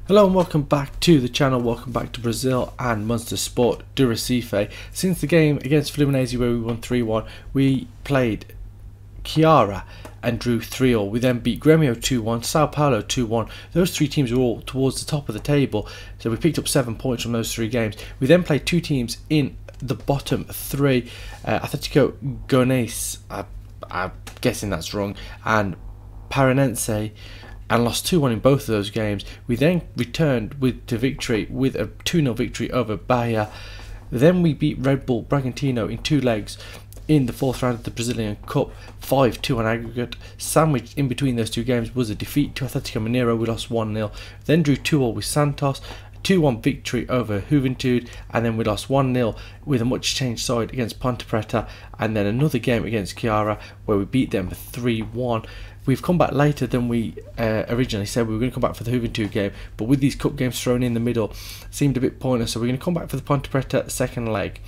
Hello and welcome back to the channel, welcome back to Brazil and Monster Sport do Recife. Since the game against Fluminense where we won 3-1, we played Ceará and drew 3-all. We then beat Grêmio 2-1, Sao Paulo 2-1. Those three teams were all towards the top of the table, so we picked up 7 points from those three games. We then played two teams in the bottom three, Atlético Goianiense, I'm guessing that's wrong, and Paranense, and lost 2-1 in both of those games. We then returned to victory with a 2-0 victory over Bahia. Then we beat Red Bull Bragantino in 2 legs in the 4th round of the Brazilian Cup, 5-2 on aggregate. Sandwiched in between those two games was a defeat to Atlético Mineiro. We lost 1-0. Then drew 2-all with Santos, 2-1 victory over Juventude, and then we lost 1-0 with a much changed side against Ponte Preta, and then another game against Ceará where we beat them 3-1. We've come back later than we originally said. We were going to come back for the Juventude game, but with these cup games thrown in the middle, seemed a bit pointless. So we're going to come back for the Ponte Preta second leg.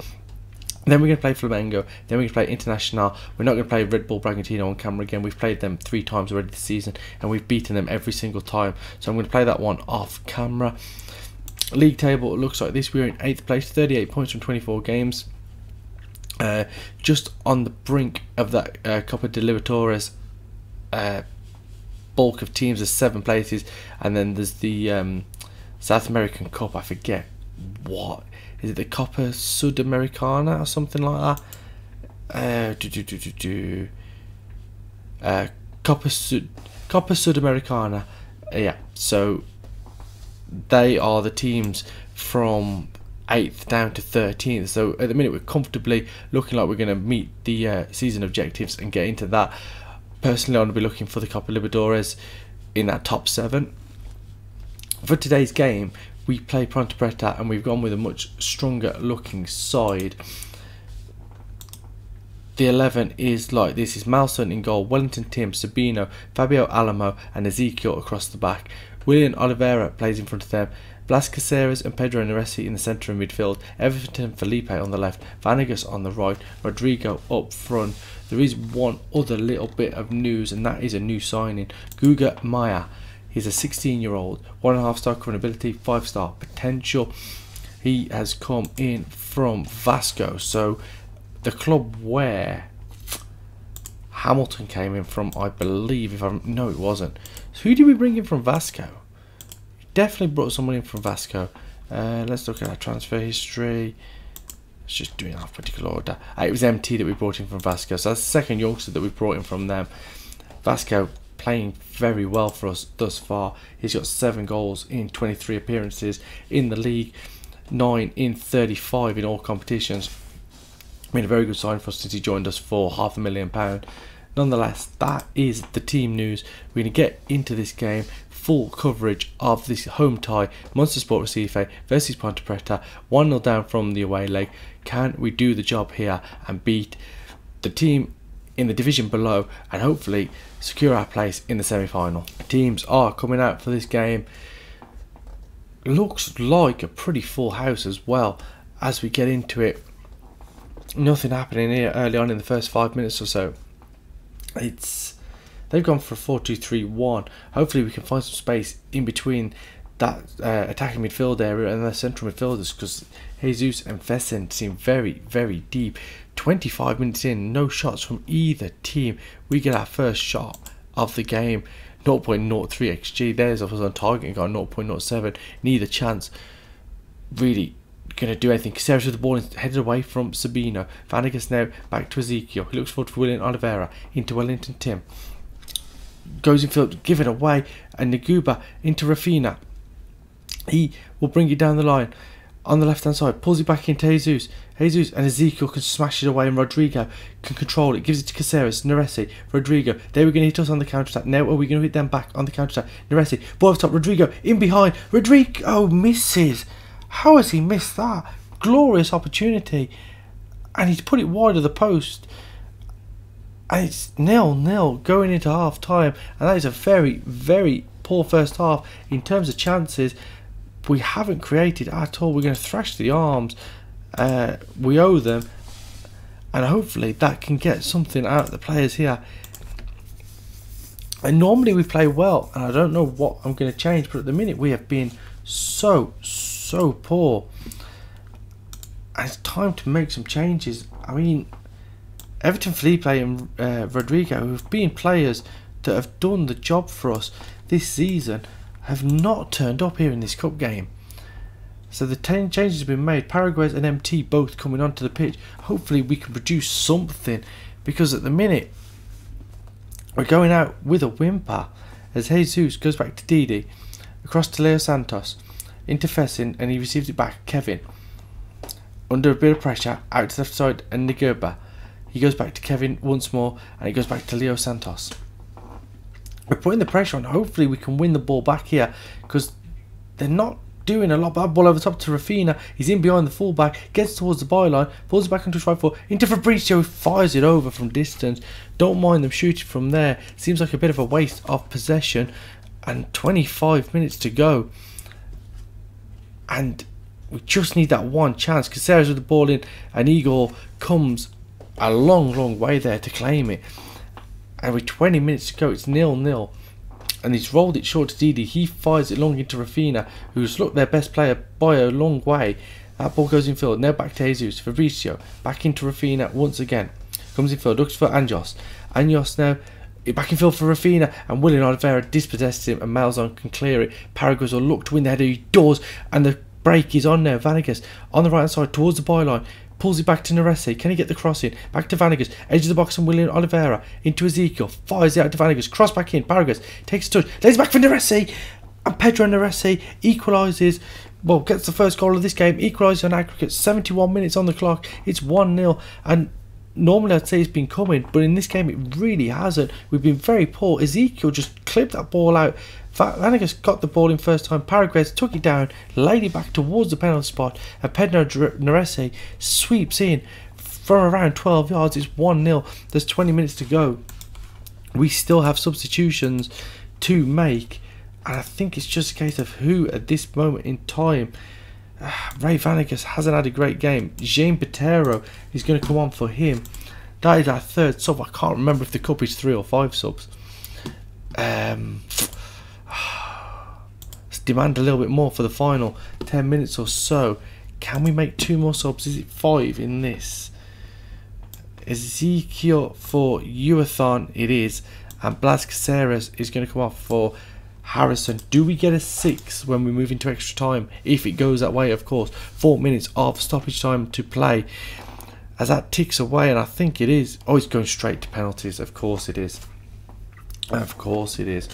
Then we're going to play Flamengo. Then we're going to play Internacional. We're not going to play Red Bull Bragantino on camera again. We've played them 3 times already this season, and we've beaten them every single time. So I'm going to play that one off camera. League table looks like this. We're in 8th place, 38 points from 24 games. Just on the brink of that Copa de Libertadores bulk of teams. There's 7 places, and then there's the South American Cup. I forget what is it, the Copa Sudamericana or something like that. Copa Sudamericana. Yeah, so they are the teams from 8th down to 13th. So at the minute we're comfortably looking like we're going to meet the season objectives and get into that. Personally, I want to be looking for the Copa Libertadores in that top 7. For today's game, we play Ponte Preta, and we've gone with a much stronger looking side. The 11 is like this: is Malson in goal, Wellington Tim, Sabino, Fabio Alamo, and Ezekiel across the back. William Oliveira plays in front of them. Blas Caceres and Pedro Neresi in the centre of midfield, Everton Felipe on the left, Vanegas on the right, Rodrigo up front. There is one other little bit of news, and that is a new signing, Guga Maya. He's a 16-year-old, 1.5 star current ability, 5-star potential. He has come in from Vasco, so the club where Hamilton came in from, I believe. No, it wasn't. So who did we bring in from Vasco? Definitely brought someone in from Vasco. Let's look at our transfer history. Let's just do it in alphabetical order. It was MT that we brought in from Vasco. So that's the second youngster that we brought in from them. Vasco playing very well for us thus far. He's got 7 goals in 23 appearances in the league, 9 in 35 in all competitions. Made a very good sign for us since he joined us for £500,000. Nonetheless, that is the team news. We're going to get into this game. Full coverage of this home tie, Monster Sport Recife versus Ponte Preta. 1-0 down from the away leg. Can we do the job here and beat the team in the division below and hopefully secure our place in the semi-final? Teams are coming out for this game. Looks like a pretty full house as well as we get into it. Nothing happening here early on in the first 5 minutes or so. They've gone for a 4-2-3-1. Hopefully we can find some space in between that attacking midfield area and the central midfielders, because Jesus and Fessen seem very, very deep. 25 minutes in, no shots from either team. We get our first shot of the game. 0.03 XG. There's us on target and got 0.07. Neither chance really going to do anything. Caceres with the ball headed away from Sabino. Vanegas now back to Ezekiel. He looks forward to William Oliveira into Wellington Tim. Goes in field, give it away, and Naguba into Rafina. He will bring it down the line on the left hand side, pulls it back into Jesus and Ezekiel can smash it away, and Rodrigo can control it, gives it to Caceres, Neresi, Rodrigo. They were going to hit us on the counter attack. Now are we going to hit them back on the counter attack? Neresi, ball off top, Rodrigo in behind, Rodrigo misses. How has he missed that? Glorious opportunity, and he's put it wide of the post. And it's 0-0 going into half time, and that is a very, very poor first half in terms of chances. We haven't created at all. We're going to thrash the arms. We owe them, and hopefully that can get something out of the players here. And normally we play well, and I don't know what I'm going to change, but at the minute we have been so poor. And it's time to make some changes. I mean, Everton, Felipe and Rodrigo, who've been players that have done the job for us this season, have not turned up here in this cup game. So the 10 changes have been made. Paraguay and MT both coming onto the pitch. Hopefully we can produce something, because at the minute we're going out with a whimper, as Jesus goes back to Didi, across to Leo Santos, into Fessin, and he receives it back. Kevin, under a bit of pressure, out to the left side, and Nigurba. He goes back to Kevin once more, and he goes back to Leo Santos. We're putting the pressure on. Hopefully we can win the ball back here, because they're not doing a lot. Bad ball over the top to Rafinha. He's in behind the fullback, gets towards the byline, pulls it back onto his right foot, into Fabrizio, who fires it over from distance. Don't mind them shooting from there. Seems like a bit of a waste of possession, and 25 minutes to go. And we just need that one chance. Caceres with the ball in, and Igor comes a long way there to claim it. And with 20 minutes to go, it's 0-0. And he's rolled it short to Didi. He fires it long into Rafinha, who's looked their best player by a long way. That ball goes in field. Now back to Jesus. Fabrizio back into Rafinha once again. Comes in field. Looks for Anjos. Anjos now back in field for Rafinha. And William Oliveira dispossesses him. And Malzahn can clear it. Paraguay will look to win the header. He does. And the break is on now. Vanegas on the right hand side towards the byline. Pulls it back to Neresi. Can he get the cross in? Back to Vanegas. Edge of the box and William Oliveira. Into Ezekiel. Fires it out to Vanegas. Cross back in. Paraguay takes a touch. Lays back for Neresi. And Pedro Neresi equalises. Well, gets the first goal of this game. Equalises on aggregate. 71 minutes on the clock. It's 1-0. And normally I'd say it's been coming, but in this game it really hasn't. We've been very poor. Ezekiel just clipped that ball out. Vanegas got the ball in first time. Paraguay took it down, laid it back towards the penalty spot, and Pedro Neresi sweeps in from around 12 yards. It's 1-0. There's 20 minutes to go. We still have substitutions to make, and I think it's just a case of who at this moment in time. Ray Vanegas hasn't had a great game. Jean Petero is going to come on for him. That is our third sub. I can't remember if the cup is 3 or 5 subs. Let's demand a little bit more for the final 10 minutes or so. Can we make 2 more subs? Is it 5 in this? Ezekiel for Uathon, it is. And Blas Caceres is going to come off for Harrison. Do we get a 6 when we move into extra time? If it goes that way, of course. 4 minutes of stoppage time to play. As that ticks away, and I think it is. Oh, it's going straight to penalties. Of course it is. Of course it is.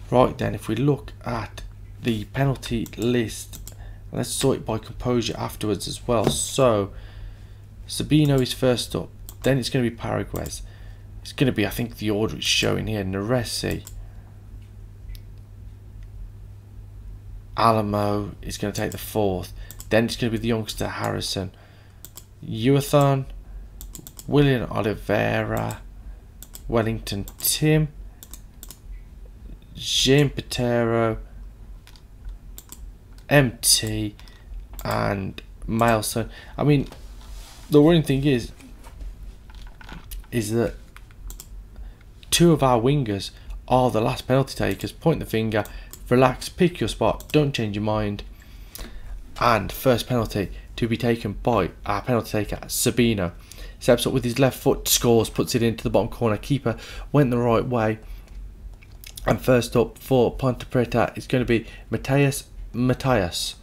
Right then, if we look at the penalty list, let's sort it by composure afterwards as well. So, Sabino is first up. Then it's going to be Paraguay. It's going to be, I think, the order it's showing here. Neresi. Alamo is going to take the 4th. Then it's going to be the youngster Harrison. Uathon. William Oliveira. Wellington Tim. Jean Petero. MT. And Malzahn. I mean, the worrying thing is that 2 of our wingers are the last penalty takers. Point the finger. Relax, pick your spot, don't change your mind. And first penalty to be taken by our penalty taker, Sabino. Steps up with his left foot, scores, puts it into the bottom corner. Keeper went the right way. And first up for Ponte Preta is going to be Matthias.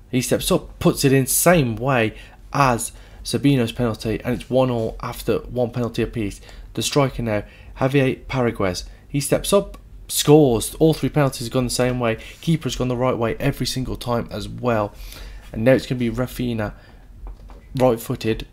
He steps up, puts it in, same way as Sabino's penalty. And it's 1-1 after 1 penalty apiece. The striker now, Javier Paraguay. He steps up, scores. All 3 penalties have gone the same way. Keeper's gone the right way every single time as well. And now it's going to be Rafinha, right footed,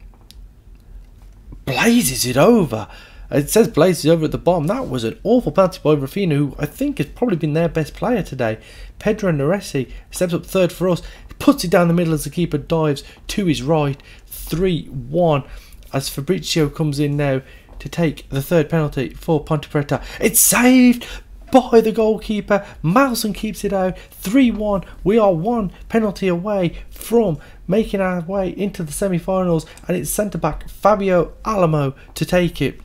blazes it over. It says blazes over at the bottom. That was an awful penalty by Rafinha, who I think has probably been their best player today. Pedro Neresi steps up third for us, puts it down the middle as the keeper dives to his right. 3-1 as Fabrizio comes in now to take the 3rd penalty for Ponte Preta. It's saved by the goalkeeper. Malzahn keeps it out. 3-1. We are 1 penalty away from making our way into the semi-finals, and it's centre back Fabio Alamo to take it.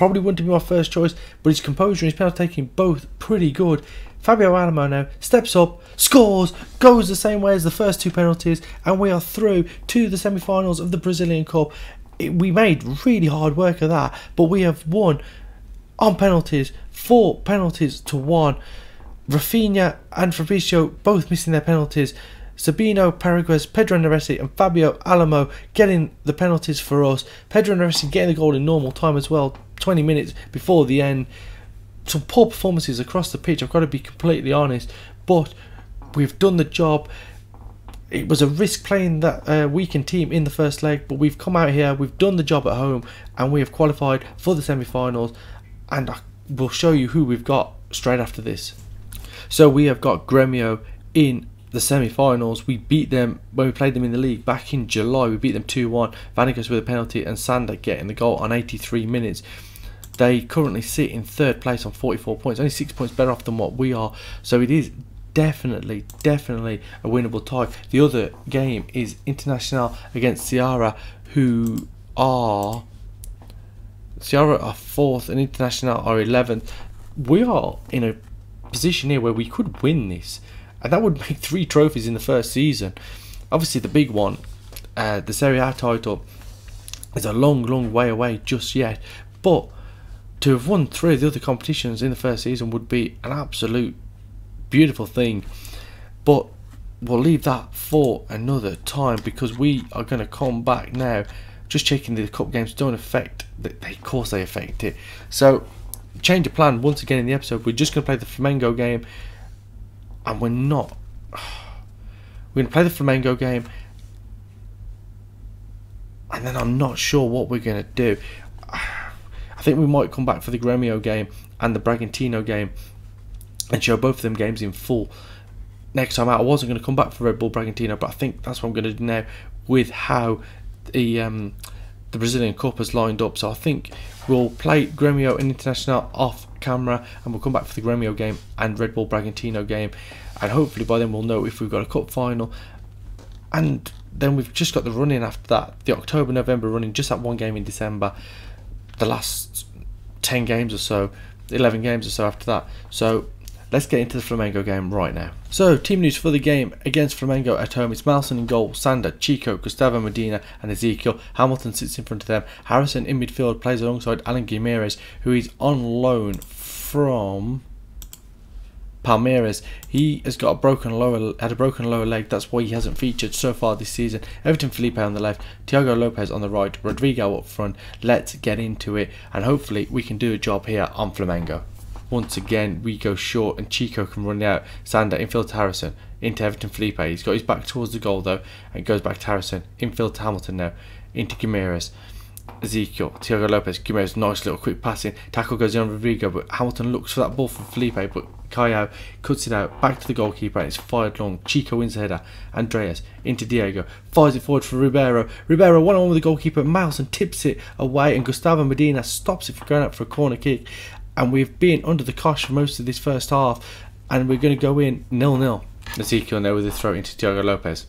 Probably wouldn't be my first choice, but his composure and his penalty taking both pretty good. Fabio Alamo now steps up, scores, goes the same way as the first 2 penalties, and we are through to the semi-finals of the Brazilian Cup. We made really hard work of that, but we have won on penalties, 4 penalties to 1. Rafinha and Fabrizio both missing their penalties. Sabino, Paraguez, Pedro Neresi and Fabio Alamo getting the penalties for us. Pedro Neresi getting the goal in normal time as well, 20 minutes before the end. Some poor performances across the pitch, I've got to be completely honest, but we've done the job. It was a risk playing that weakened team in the first leg, but we've come out here, we've done the job at home, and we have qualified for the semi-finals, and I will show you who we've got straight after this. So we have got Grêmio in the semi-finals. We beat them when we played them in the league back in July. We beat them 2-1, Vanegas with a penalty and Sander getting the goal on 83 minutes. They currently sit in 3rd place on 44 points, only 6 points better off than what we are. So it is definitely a winnable tie. The other game is Internacional against Ceará, who are... Ceará are 4th and Internacional are 11th. We are in a position here where we could win this, and that would make 3 trophies in the first season. Obviously the big one, the Serie A title, is a long way away just yet, but to have won 3 of the other competitions in the first season would be an absolute beautiful thing. But we'll leave that for another time, because we are going to come back now. Just checking the cup games don't affect, of course they affect it. So change of plan once again in the episode. We're just going to play the Flamengo game, and we're going to play the Flamengo game, and then I'm not sure what we're going to do. I think we might come back for the Grêmio game and the Bragantino game and show both of them games in full next time out. I wasn't going to come back for Red Bull Bragantino, but I think that's what I'm going to do now with how the Brazilian Cup has lined up. So I think we'll play Grêmio and Internacional off camera, and we'll come back for the Grêmio game and Red Bull Bragantino game, and hopefully by then we'll know if we've got a cup final. And then we've just got the run-in after that, the October-November run-in, just that one game in December, the last 10 games or so, 11 games or so after that. So let's get into the Flamengo game right now. So team news for the game against Flamengo at home. It's Malson in goal, Sander, Chico, Gustavo Medina and Ezekiel. Hamilton sits in front of them. Harrison in midfield plays alongside Alan Guimarães, who is on loan from Palmeiras. He has got had a broken lower leg. That's why he hasn't featured so far this season. Everton Felipe on the left, Thiago Lopez on the right, Rodrigo up front. Let's get into it, and hopefully we can do a job here on Flamengo. Once again we go short and Chico can run out. Sander infield to Harrison, into Everton Felipe. He's got his back towards the goal though, and goes back to Harrison. Infield to Hamilton now, into Guimarães. Ezekiel, Thiago Lopez, Guimarães, nice little quick passing. Tackle goes in on Rodrigo, but Hamilton looks for that ball from Felipe, but Caio cuts it out, back to the goalkeeper, and it's fired long. Chico wins the header. Andreas into Diego, fires it forward for Ribeiro. Ribeiro one-on-one with the goalkeeper, Malson tips it away, and Gustavo Medina stops it from going out for a corner kick. And we've been under the cosh for most of this first half, and we're going to go in 0-0. Ezekiel now with a throw into Thiago Lopez.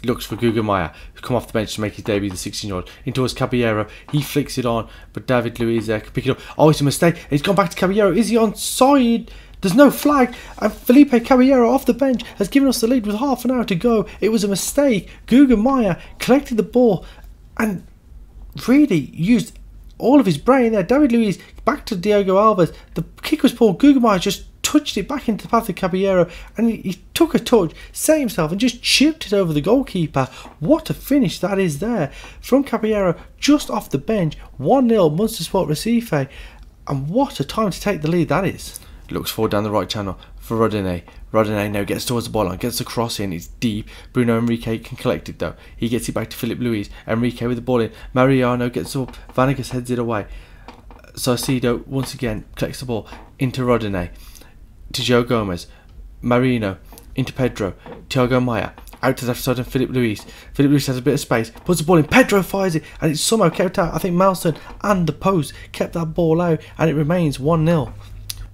Looks for Guga Maya, who's come off the bench to make his debut, the 16-year-old. In towards Caballero, he flicks it on, but David Luiz can pick it up. Oh, it's a mistake. He's gone back to Caballero. Is he onside? There's no flag, and Felipe Caballero off the bench has given us the lead with half an hour to go. It was a mistake. Guga Maya collected the ball and really used all of his brain there. David Luiz back to Diego Alves. The kick was poor. Guga Maya just touched it back into the path of Caballero, and he took a touch, set himself and just chipped it over the goalkeeper. What a finish that is there from Caballero just off the bench. 1-0 Monstersport Recife, and what a time to take the lead that is. Looks forward down the right channel for Rodinei. Rodinei now gets towards the ball line, gets the cross in, it's deep. Bruno Henrique can collect it though. He gets it back to Philip Luis. Henrique with the ball in. Mariano gets up, Vanegas heads it away. Sarcedo once again collects the ball into Rodinei. To Joe Gomez. Marino into Pedro. Thiago Maya out to the left side and Philip Luis. Philip Luis has a bit of space, puts the ball in, Pedro fires it, and it's somehow kept out. I think Malson and the post kept that ball out, and it remains 1-0.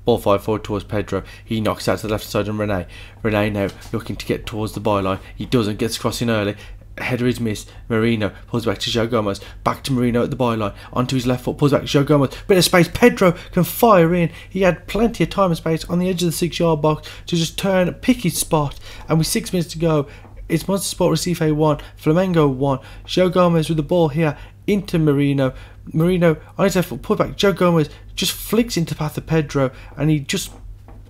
Ball fired forward towards Pedro. He knocks out to the left side and Rene now looking to get towards the byline. He doesn't, gets crossing early. Header is missed. Marino pulls back to Joe Gomez. Back to Marino at the byline. Onto his left foot. Pulls back to Joe Gomez. Bit of space. Pedro can fire in. He had plenty of time and space on the edge of the 6-yard box to just turn, pick his spot. And with 6 minutes to go, it's Monster Sport Recife 1, Flamengo 1. Joe Gomez with the ball here into Marino. Marino on his left foot. Pulled back. Joe Gomez just flicks into the path of Pedro. And he just,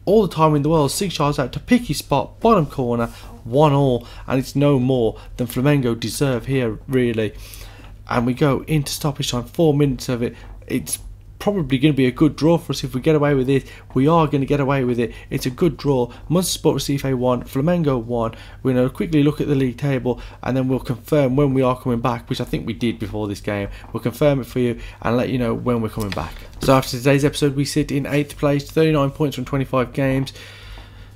all the time in the world, 6 yards out to pick his spot. Bottom corner. 1-1, and it's no more than Flamengo deserve here, really. And we go into stoppage time, 4 minutes of it. It's probably going to be a good draw for us if we get away with it. We are going to get away with it. It's a good draw. Monster Sport Recife 1, Flamengo 1. We're going to quickly look at the league table, and then we'll confirm when we are coming back, which I think we did before this game. We'll confirm it for you and let you know when we're coming back. So after today's episode, we sit in 8th place, 39 points from 25 games.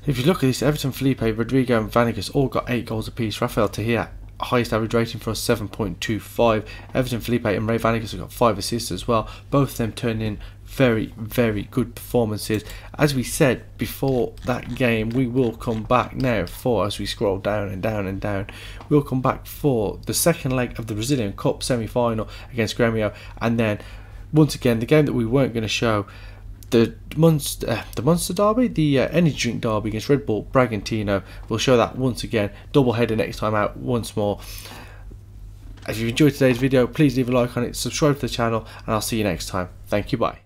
If you look at this, Everton, Felipe, Rodrigo and Vanigas all got 8 goals apiece. Rafael Tahir, highest average rating for us, 7.25. Everton, Felipe and Ray Vanigas have got 5 assists as well. Both of them turned in very, very good performances. As we said before that game, we will come back now for, as we scroll down and down and down, we'll come back for the second leg of the Brazilian Cup semi-final against Grêmio. And then, once again, the game that we weren't going to show, the Monster Derby, the Energy Drink Derby against Red Bull Bragantino. We'll show that once again. Double header next time out once more. If you enjoyed today's video, please leave a like on it, subscribe to the channel, and I'll see you next time. Thank you, bye.